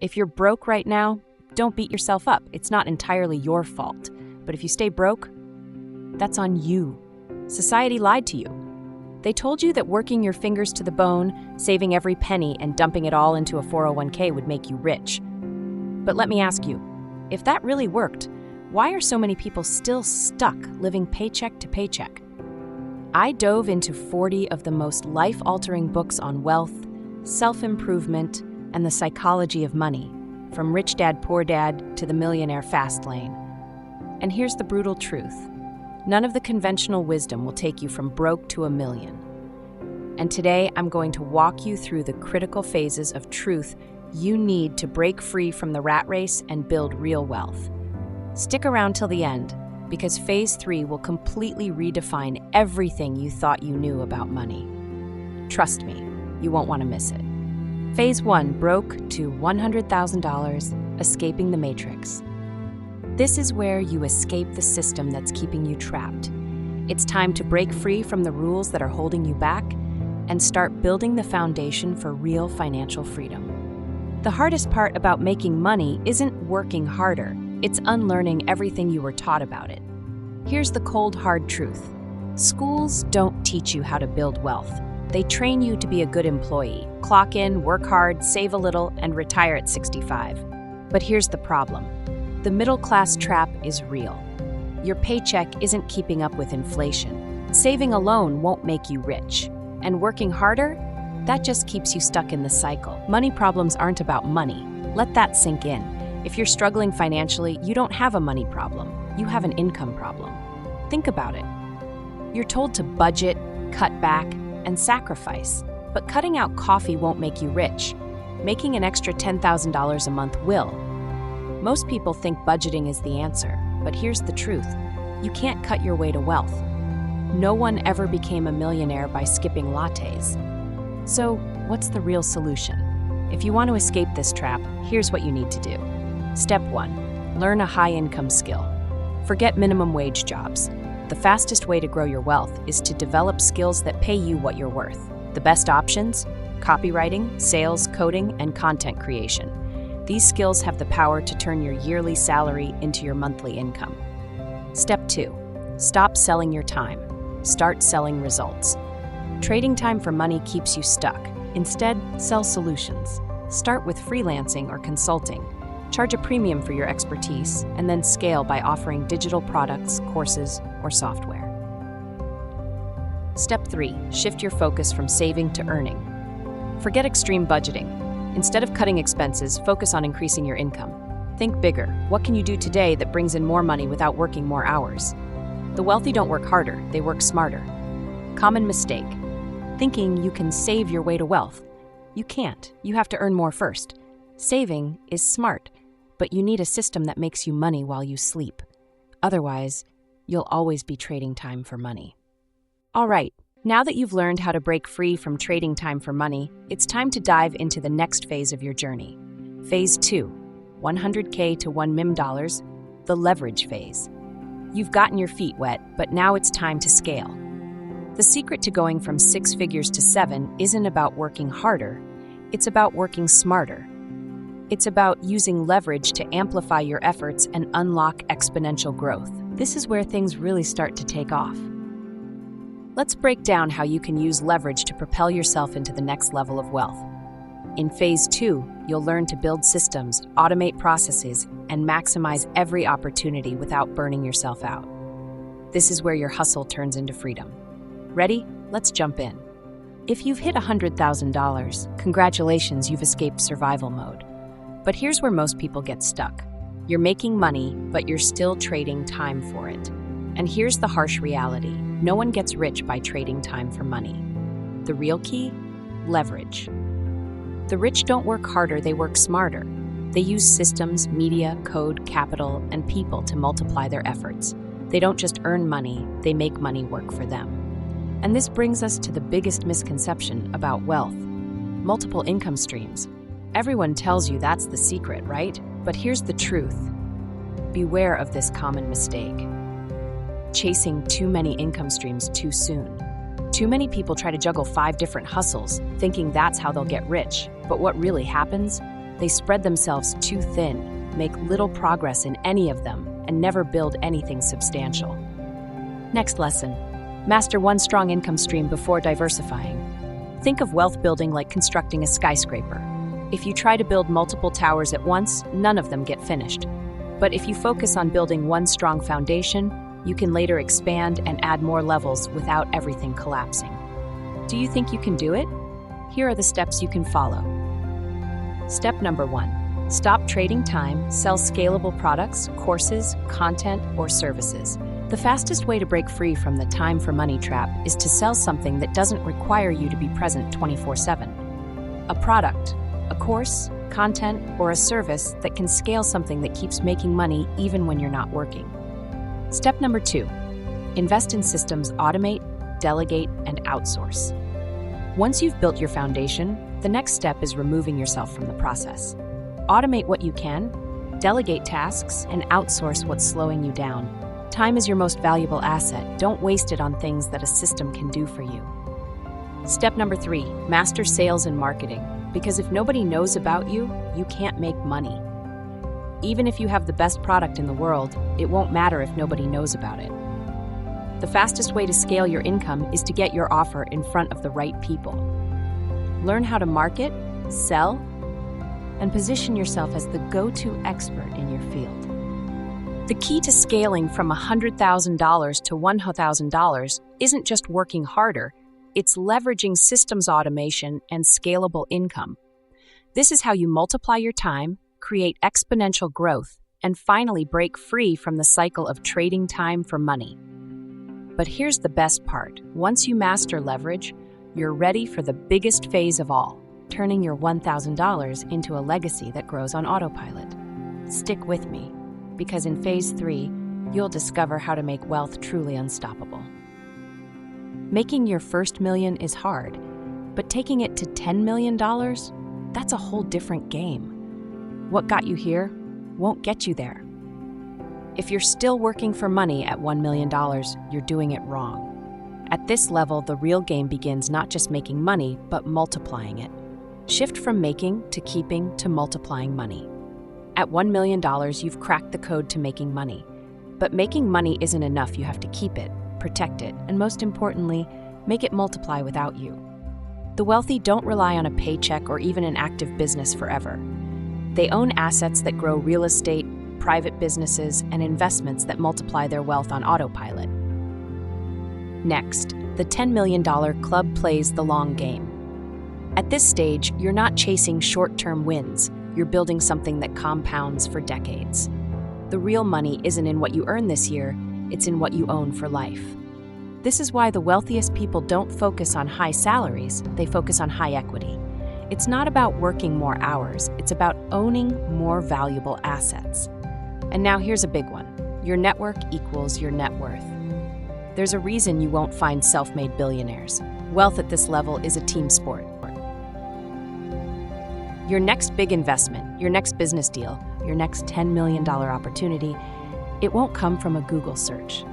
If you're broke right now, don't beat yourself up. It's not entirely your fault. But if you stay broke, that's on you. Society lied to you. They told you that working your fingers to the bone, saving every penny, and dumping it all into a 401k would make you rich. But let me ask you, if that really worked, why are so many people still stuck living paycheck to paycheck? I dove into 40 of the most life-altering books on wealth, self-improvement, and the psychology of money, from Rich Dad, Poor Dad to the Millionaire Fastlane. And here's the brutal truth. None of the conventional wisdom will take you from broke to a million. And today, I'm going to walk you through the critical phases of truth you need to break free from the rat race and build real wealth. Stick around till the end, because Phase 3 will completely redefine everything you thought you knew about money. Trust me, you won't want to miss it. Phase 1, broke to $100,000, escaping the matrix. This is where you escape the system that's keeping you trapped. It's time to break free from the rules that are holding you back and start building the foundation for real financial freedom. The hardest part about making money isn't working harder, it's unlearning everything you were taught about it. Here's the cold, hard truth. Schools don't teach you how to build wealth. They train you to be a good employee, clock in, work hard, save a little, and retire at 65. But here's the problem. The middle-class trap is real. Your paycheck isn't keeping up with inflation. Saving alone won't make you rich. And working harder? That just keeps you stuck in the cycle. Money problems aren't about money. Let that sink in. If you're struggling financially, you don't have a money problem. You have an income problem. Think about it. You're told to budget, cut back, and sacrifice. But cutting out coffee won't make you rich. Making an extra $10,000 a month will. Most people think budgeting is the answer, but here's the truth. You can't cut your way to wealth. No one ever became a millionaire by skipping lattes. So, what's the real solution? If you want to escape this trap, here's what you need to do. Step 1. Learn a high-income skill. Forget minimum wage jobs. The fastest way to grow your wealth is to develop skills that pay you what you're worth. The best options? Copywriting, sales, coding, and content creation. These skills have the power to turn your yearly salary into your monthly income. Step 2. Stop selling your time. Start selling results. Trading time for money keeps you stuck. Instead, sell solutions. Start with freelancing or consulting. Charge a premium for your expertise, and then scale by offering digital products, courses, or software. Step 3. Shift your focus from saving to earning. Forget extreme budgeting. Instead of cutting expenses, focus on increasing your income. Think bigger. What can you do today that brings in more money without working more hours? The wealthy don't work harder, they work smarter. Common mistake. Thinking you can save your way to wealth. You can't. You have to earn more first. Saving is smart, but you need a system that makes you money while you sleep. Otherwise, you'll always be trading time for money. All right. Now that you've learned how to break free from trading time for money, it's time to dive into the next phase of your journey. Phase 2, $100K to $1 million, the leverage phase. You've gotten your feet wet, but now it's time to scale. The secret to going from 6 figures to 7 isn't about working harder, it's about working smarter. It's about using leverage to amplify your efforts and unlock exponential growth. This is where things really start to take off. Let's break down how you can use leverage to propel yourself into the next level of wealth. In Phase 2, you'll learn to build systems, automate processes, and maximize every opportunity without burning yourself out. This is where your hustle turns into freedom. Ready? Let's jump in. If you've hit $100,000, congratulations, you've escaped survival mode. But here's where most people get stuck. You're making money, but you're still trading time for it. And here's the harsh reality. No one gets rich by trading time for money. The real key? Leverage. The rich don't work harder, they work smarter. They use systems, media, code, capital, and people to multiply their efforts. They don't just earn money, they make money work for them. And this brings us to the biggest misconception about wealth. Multiple income streams. Everyone tells you that's the secret, right? But here's the truth. Beware of this common mistake. Chasing too many income streams too soon. Too many people try to juggle 5 different hustles, thinking that's how they'll get rich. But what really happens? They spread themselves too thin, make little progress in any of them, and never build anything substantial. Next lesson. Master one strong income stream before diversifying. Think of wealth building like constructing a skyscraper. If you try to build multiple towers at once, none of them get finished. But if you focus on building one strong foundation, you can later expand and add more levels without everything collapsing. Do you think you can do it? Here are the steps you can follow. Step number 1. Stop trading time, sell scalable products, courses, content, or services. The fastest way to break free from the time for money trap is to sell something that doesn't require you to be present 24/7. A product, a course, content, or a service that can scale something that keeps making money even when you're not working. Step number 2. Invest in systems automate, delegate, and outsource. Once you've built your foundation, the next step is removing yourself from the process. Automate what you can, delegate tasks, and outsource what's slowing you down. Time is your most valuable asset. Don't waste it on things that a system can do for you. Step number 3. Master sales and marketing. Because if nobody knows about you, you can't make money. Even if you have the best product in the world, it won't matter if nobody knows about it. The fastest way to scale your income is to get your offer in front of the right people. Learn how to market, sell, and position yourself as the go-to expert in your field. The key to scaling from $100,000 to $100,000 isn't just working harder, it's leveraging systems automation and scalable income. This is how you multiply your time, create exponential growth, and finally break free from the cycle of trading time for money. But here's the best part. Once you master leverage, you're ready for the biggest phase of all, turning your $1,000 into a legacy that grows on autopilot. Stick with me, because in phase 3, you'll discover how to make wealth truly unstoppable. Making your first million is hard, but taking it to $10 million, that's a whole different game. What got you here won't get you there. If you're still working for money at $1 million, you're doing it wrong. At this level, the real game begins not just making money, but multiplying it. Shift from making to keeping to multiplying money. At $1 million, you've cracked the code to making money. But making money isn't enough. You have to keep it, protect it, and most importantly, make it multiply without you. The wealthy don't rely on a paycheck or even an active business forever. They own assets that grow real estate, private businesses, and investments that multiply their wealth on autopilot. Next, the $10 million club plays the long game. At this stage, you're not chasing short-term wins. You're building something that compounds for decades. The real money isn't in what you earn this year, it's in what you own for life. This is why the wealthiest people don't focus on high salaries, they focus on high equity. It's not about working more hours, it's about owning more valuable assets. And now here's a big one. Your network equals your net worth. There's a reason you won't find self-made billionaires. Wealth at this level is a team sport. Your next big investment, your next business deal, your next $10 million opportunity, it won't come from a Google search.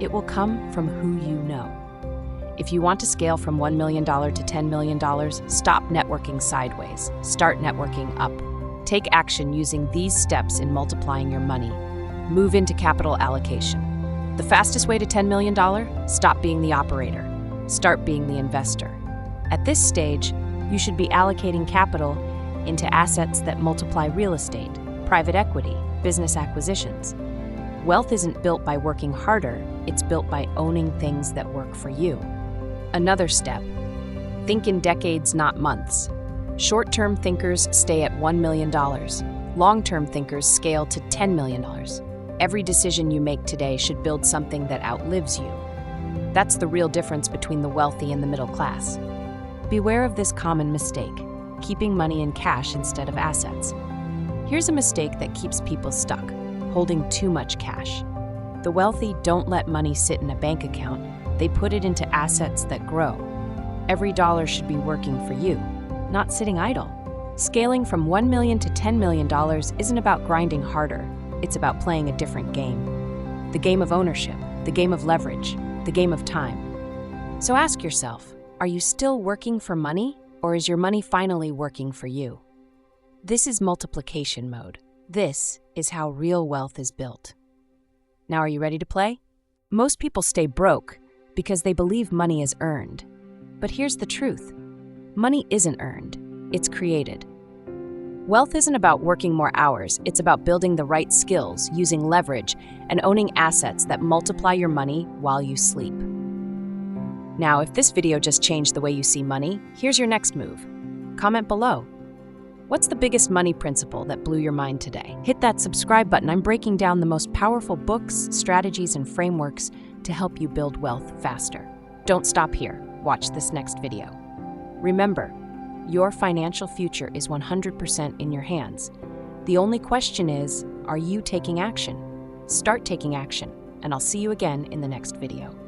It will come from who you know. If you want to scale from $1 million to $10 million, stop networking sideways. Start networking up. Take action using these steps in multiplying your money. Move into capital allocation. The fastest way to $10 million? Stop being the operator. Start being the investor. At this stage, you should be allocating capital into assets that multiply real estate, private equity, business acquisitions. Wealth isn't built by working harder, it's built by owning things that work for you. Another step, think in decades, not months. Short-term thinkers stay at $1 million. Long-term thinkers scale to $10 million. Every decision you make today should build something that outlives you. That's the real difference between the wealthy and the middle class. Beware of this common mistake, keeping money in cash instead of assets. Here's a mistake that keeps people stuck, holding too much cash. The wealthy don't let money sit in a bank account, they put it into assets that grow. Every dollar should be working for you, not sitting idle. Scaling from $1 million to $10 million isn't about grinding harder, it's about playing a different game. The game of ownership, the game of leverage, the game of time. So ask yourself, are you still working for money, or is your money finally working for you? This is multiplication mode. This is how real wealth is built. Now, are you ready to play? Most people stay broke because they believe money is earned. But here's the truth. Money isn't earned, it's created. Wealth isn't about working more hours, it's about building the right skills, using leverage, and owning assets that multiply your money while you sleep. Now, if this video just changed the way you see money, here's your next move. Comment below. What's the biggest money principle that blew your mind today? Hit that subscribe button. I'm breaking down the most powerful books, strategies, and frameworks to help you build wealth faster. Don't stop here. Watch this next video. Remember, your financial future is 100% in your hands. The only question is, are you taking action? Start taking action, and I'll see you again in the next video.